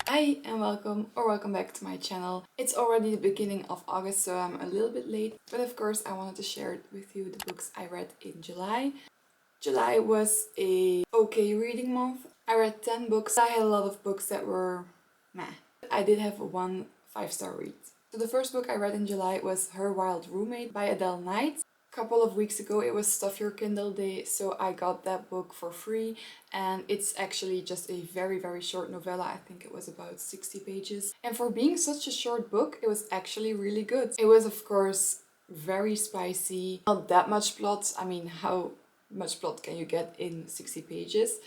Hi and welcome back to my channel. It's already the beginning of August, so I'm a little bit late, but of course I wanted to share with you the books I read in July. July was a okay reading month. I read 10 books. I had a lot of books that were meh. I did have one 5-star read. So the first book I read in July was Her Wild Roommate by Adele Knight. A couple of weeks ago it was Stuff Your Kindle Day, so I got that book for free, and it's actually just a very short novella. I think it was about 60 pages. And for being such a short book, it was actually really good. It was of course very spicy, not that much plot. I mean, how much plot can you get in 60 pages?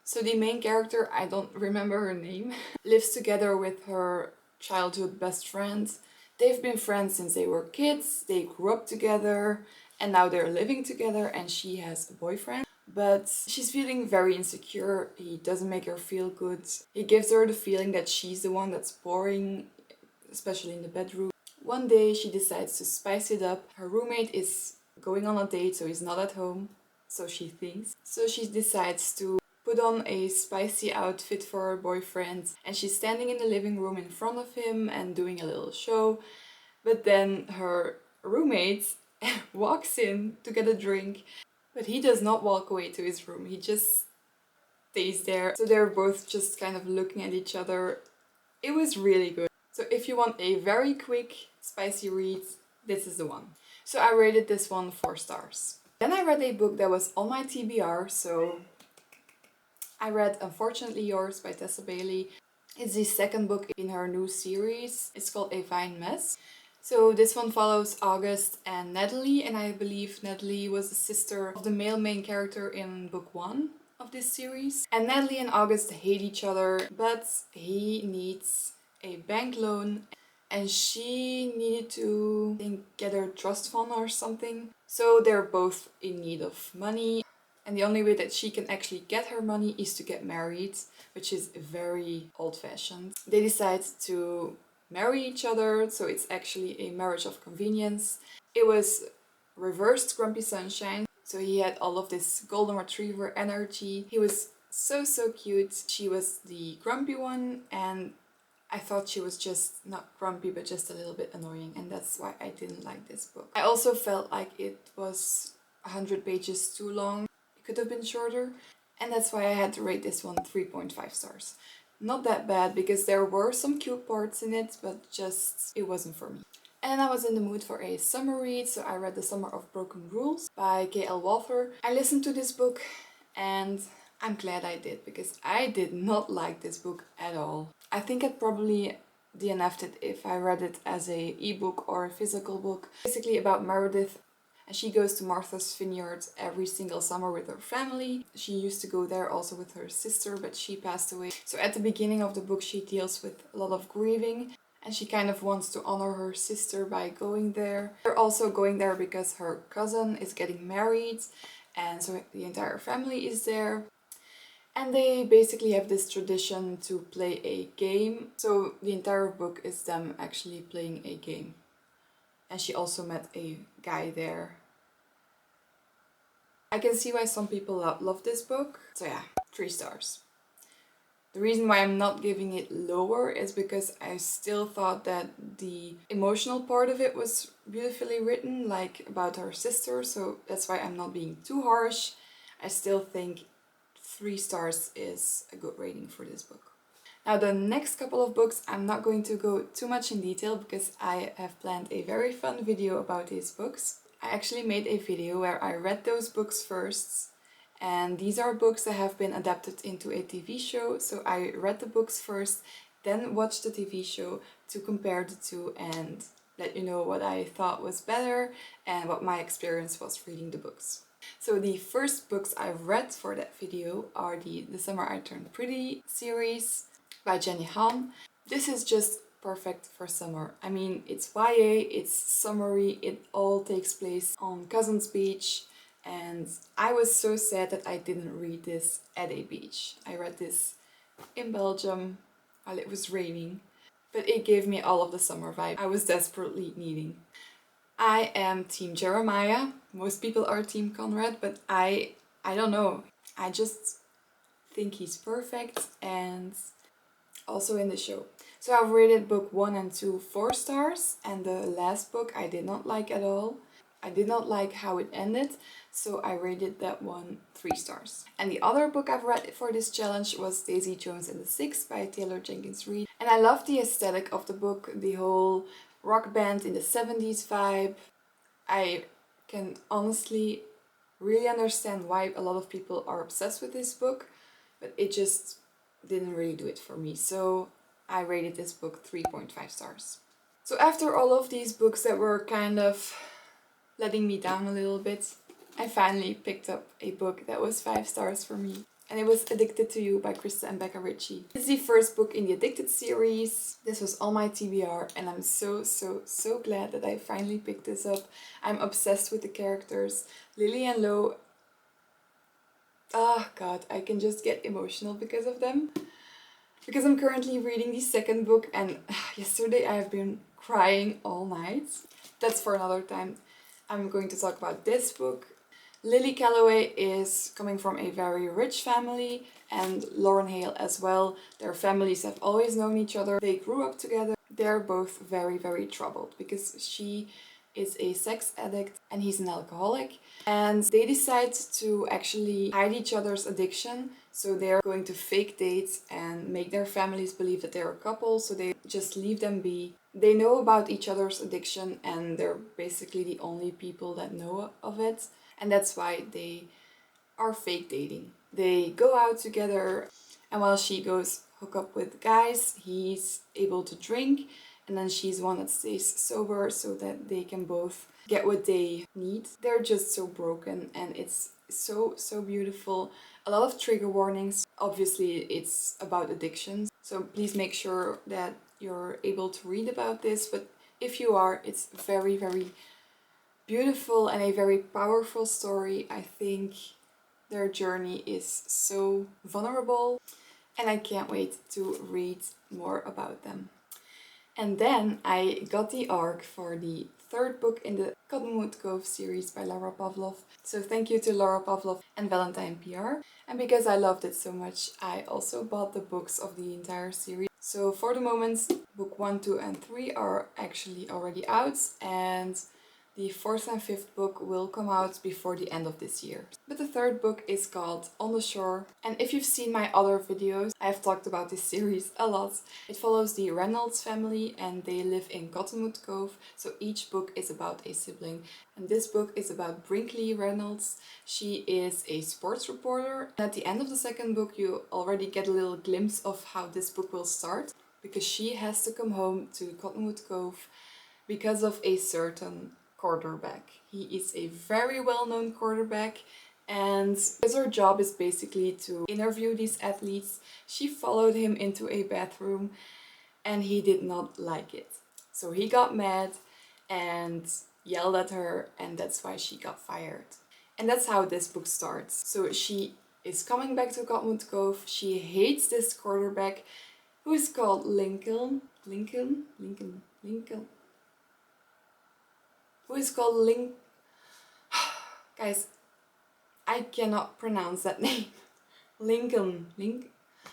So the main character, I don't remember her name, lives together with her childhood best friend. They've been friends since they were kids, they grew up together, and now they're living together and she has a boyfriend. But she's feeling very insecure, he doesn't make her feel good. He gives her the feeling that she's the one that's boring, especially in the bedroom. One day she decides to spice it up. Her roommate is going on a date, so he's not at home, so she thinks. So she decides to put on a spicy outfit for her boyfriend, and she's standing in the living room in front of him and doing a little show. But then her roommate walks in to get a drink, but he does not walk away to his room, he just stays there. So they're both just kind of looking at each other. It was really good. So if you want a very quick, spicy read, this is the one. So I rated this one 4 stars. Then I read a book that was on my TBR, so I read Unfortunately Yours by Tessa Bailey. It's the second book in her new series. It's called A Fine Mess. So this one follows August and Natalie, and I believe Natalie was the sister of the male main character in book 1 of this series. And Natalie and August hate each other, but he needs a bank loan and she needed to, I think, get her trust fund or something. So they're both in need of money. And the only way that she can actually get her money is to get married, which is very old-fashioned. They decide to marry each other, so it's actually a marriage of convenience. It was reversed Grumpy Sunshine, so he had all of this golden retriever energy. He was so cute. She was the grumpy one, and I thought she was just not grumpy but just a little bit annoying, and that's why I didn't like this book. I also felt like it was 100 pages too long. It could have been shorter, and that's why I had to rate this one 3.5 stars. Not that bad, because there were some cute parts in it, but just it wasn't for me. And I was in the mood for a summer read, so I read The Summer of Broken Rules by K.L. Walther. I listened to this book and I'm glad I did, because I did not like this book at all. I think I'd probably DNF'd it if I read it as a ebook or a physical book. Basically about Meredith, and she goes to Martha's Vineyard every single summer with her family. She used to go there also with her sister, but she passed away. So at the beginning of the book she deals with a lot of grieving, and she kind of wants to honor her sister by going there. They're also going there because her cousin is getting married, and so the entire family is there. And they basically have this tradition to play a game. So the entire book is them actually playing a game. And she also met a guy there. I can see why some people love this book. So yeah, 3 stars. The reason why I'm not giving it lower is because I still thought that the emotional part of it was beautifully written, like about her sister, so that's why I'm not being too harsh. I still think 3 stars is a good rating for this book. Now the next couple of books, I'm not going to go too much in detail because I have planned a very fun video about these books. I actually made a video where I read those books first, and these are books that have been adapted into a TV show, so I read the books first, then watched the TV show to compare the two and let you know what I thought was better and what my experience was reading the books. So the first books I've read for that video are the Summer I Turned Pretty series by Jenny Han. This is just perfect for summer. I mean, it's YA, it's summery, it all takes place on Cousins Beach, and I was so sad that I didn't read this at a beach. I read this in Belgium while it was raining, but it gave me all of the summer vibe I was desperately needing. I am Team Jeremiah. Most people are Team Conrad, but I don't know. I just think he's perfect, and also in the show. So I've rated book 1 and 2 4 stars, and the last book I did not like at all. I did not like how it ended, so I rated that one 3 stars. And the other book I've read for this challenge was Daisy Jones and the Six by Taylor Jenkins Reid. And I love the aesthetic of the book, the whole rock band in the 70s vibe. I can honestly really understand why a lot of people are obsessed with this book, but it just didn't really do it for me. So I rated this book 3.5 stars. So after all of these books that were kind of letting me down a little bit, I finally picked up a book that was 5 stars for me. And it was Addicted to You by Krista and Becca Ritchie. It's the first book in the Addicted series. This was on my TBR and I'm so glad that I finally picked this up. I'm obsessed with the characters. Lily and Lo, oh god, I can just get emotional because of them. Because I'm currently reading the second book and yesterday I have been crying all night. That's for another time. I'm going to talk about this book. Lily Calloway is coming from a very rich family, and Lauren Hale as well. Their families have always known each other. They grew up together. They're both very troubled because she is a sex addict and he's an alcoholic. And they decide to actually hide each other's addiction. So they're going to fake dates and make their families believe that they're a couple. So they just leave them be. They know about each other's addiction and they're basically the only people that know of it. And that's why they are fake dating. They go out together, and while she goes hook up with guys, he's able to drink, and then she's one that stays sober so that they can both get what they need. They're just so broken, and it's so beautiful. A lot of trigger warnings. Obviously, it's about addictions, so please make sure that you're able to read about this, but if you are, it's very beautiful and a very powerful story. I think their journey is so vulnerable and I can't wait to read more about them. And then I got the ARC for the third book in the Cottonwood Cove series by Laura Pavlov. So thank you to Laura Pavlov and Valentine PR. And because I loved it so much, I also bought the books of the entire series. So for the moment, book 1, 2 and 3 are actually already out, and the fourth and fifth book will come out before the end of this year. But the third book is called On the Shore. And if you've seen my other videos, I've talked about this series a lot. It follows the Reynolds family and they live in Cottonwood Cove. So each book is about a sibling. And this book is about Brinkley Reynolds. She is a sports reporter. And at the end of the second book, you already get a little glimpse of how this book will start. Because she has to come home to Cottonwood Cove because of a certain quarterback. He is a very well-known quarterback, and because her job is basically to interview these athletes, she followed him into a bathroom and he did not like it. So he got mad and yelled at her, and that's why she got fired. And that's how this book starts. So she is coming back to Cottonwood Cove. She hates this quarterback who is called Lincoln. Who is called Link. Guys, I cannot pronounce that name. Lincoln.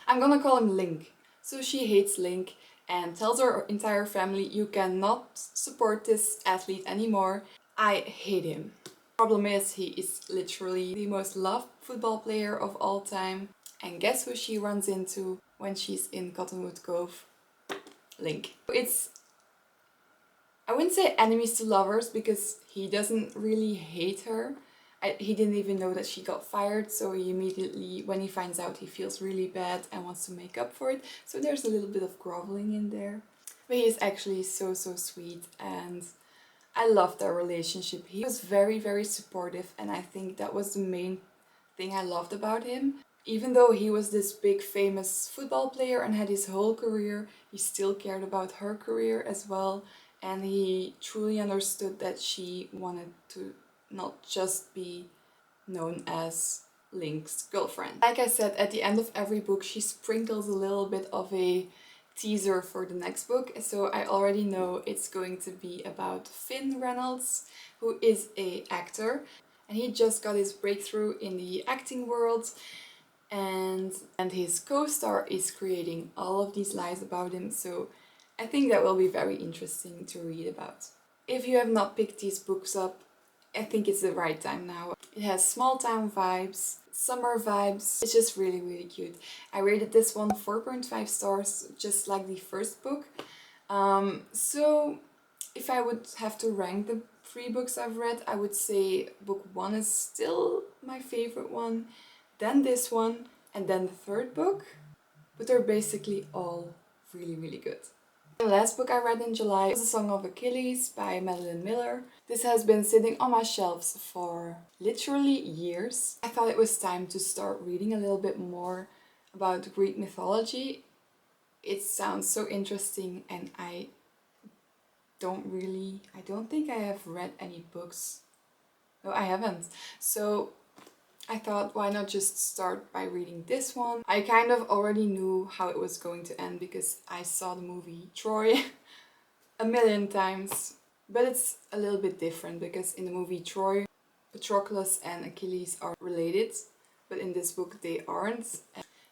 I'm gonna call him Link. So she hates Link and tells her entire family, you cannot support this athlete anymore. I hate him. Problem is, he is literally the most loved football player of all time. And guess who she runs into when she's in Cottonwood Cove? Link. I wouldn't say enemies to lovers because he doesn't really hate her. He didn't even know that she got fired, so he immediately, when he finds out, he feels really bad and wants to make up for it. So there's a little bit of groveling in there. But he is actually so sweet, and I love their relationship. He was very supportive, and I think that was the main thing I loved about him. Even though he was this big famous football player and had his whole career, he still cared about her career as well. And he truly understood that she wanted to not just be known as Link's girlfriend. Like I said, at the end of every book she sprinkles a little bit of a teaser for the next book, so I already know it's going to be about Finn Reynolds, who is an actor, and he just got his breakthrough in the acting world, and his co-star is creating all of these lies about him, so I think that will be very interesting to read about. If you have not picked these books up, I think it's the right time now. It has small town vibes, summer vibes. It's just really, really cute. I rated this one 4.5 stars, just like the first book. So if I would have to rank the 3 books I've read, I would say book 1 is still my favorite one, then this one, and then the third book. But they're basically all really, really good. The last book I read in July was The Song of Achilles by Madeline Miller. This has been sitting on my shelves for literally years. I thought it was time to start reading a little bit more about Greek mythology. It sounds so interesting, and I don't think I have read any books. No, I haven't. So I thought, why not just start by reading this one? I kind of already knew how it was going to end because I saw the movie Troy a million times. But it's a little bit different because in the movie Troy, Patroclus and Achilles are related, but in this book they aren't.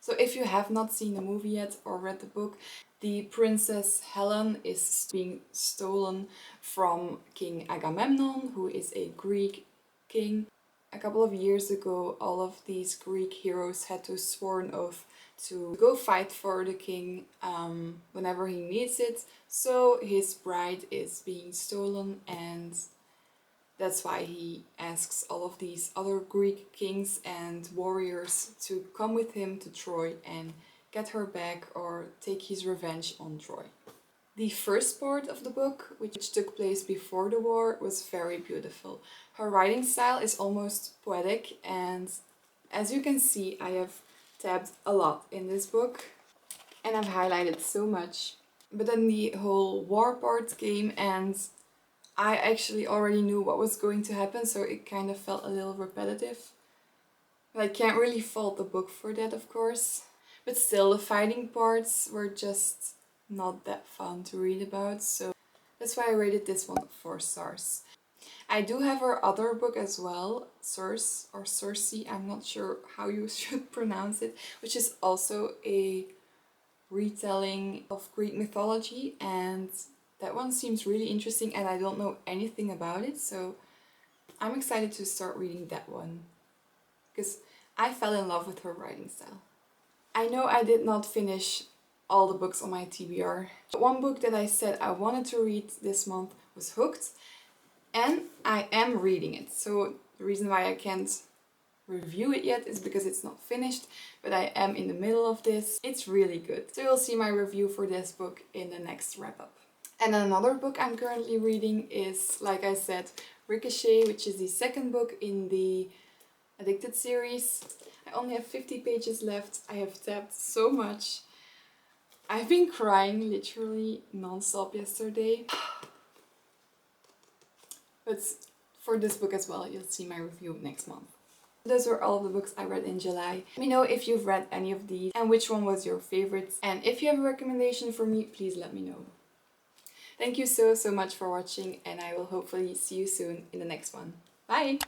So if you have not seen the movie yet or read the book, the princess Helen is being stolen from King Agamemnon, who is a Greek king. A couple of years ago, all of these Greek heroes had to swear an oath to go fight for the king whenever he needs it. So his bride is being stolen, and that's why he asks all of these other Greek kings and warriors to come with him to Troy and get her back or take his revenge on Troy. The first part of the book, which took place before the war, was very beautiful. Her writing style is almost poetic, and as you can see, I have tabbed a lot in this book and I've highlighted so much. But then the whole war part came, and I actually already knew what was going to happen, so it kind of felt a little repetitive. But I can't really fault the book for that, of course. But still, the fighting parts were just not that fun to read about, so that's why I rated this one 4 stars. I do have her other book as well, Circe or Circe, I'm not sure how you should pronounce it, which is also a retelling of Greek mythology, and that one seems really interesting and I don't know anything about it, so I'm excited to start reading that one because I fell in love with her writing style. I know I did not finish all the books on my TBR. One book that I said I wanted to read this month was Hooked, and I am reading it. So the reason why I can't review it yet is because it's not finished, but I am in the middle of this. It's really good. So you'll see my review for this book in the next wrap up. And another book I'm currently reading is, like I said, Ricochet, which is the second book in the Addicted series. I only have 50 pages left. I have tabbed so much. I've been crying literally non-stop yesterday. But for this book as well, you'll see my review next month. Those were all of the books I read in July. Let me know if you've read any of these and which one was your favorite. And if you have a recommendation for me, please let me know. Thank you so much for watching, and I will hopefully see you soon in the next one. Bye!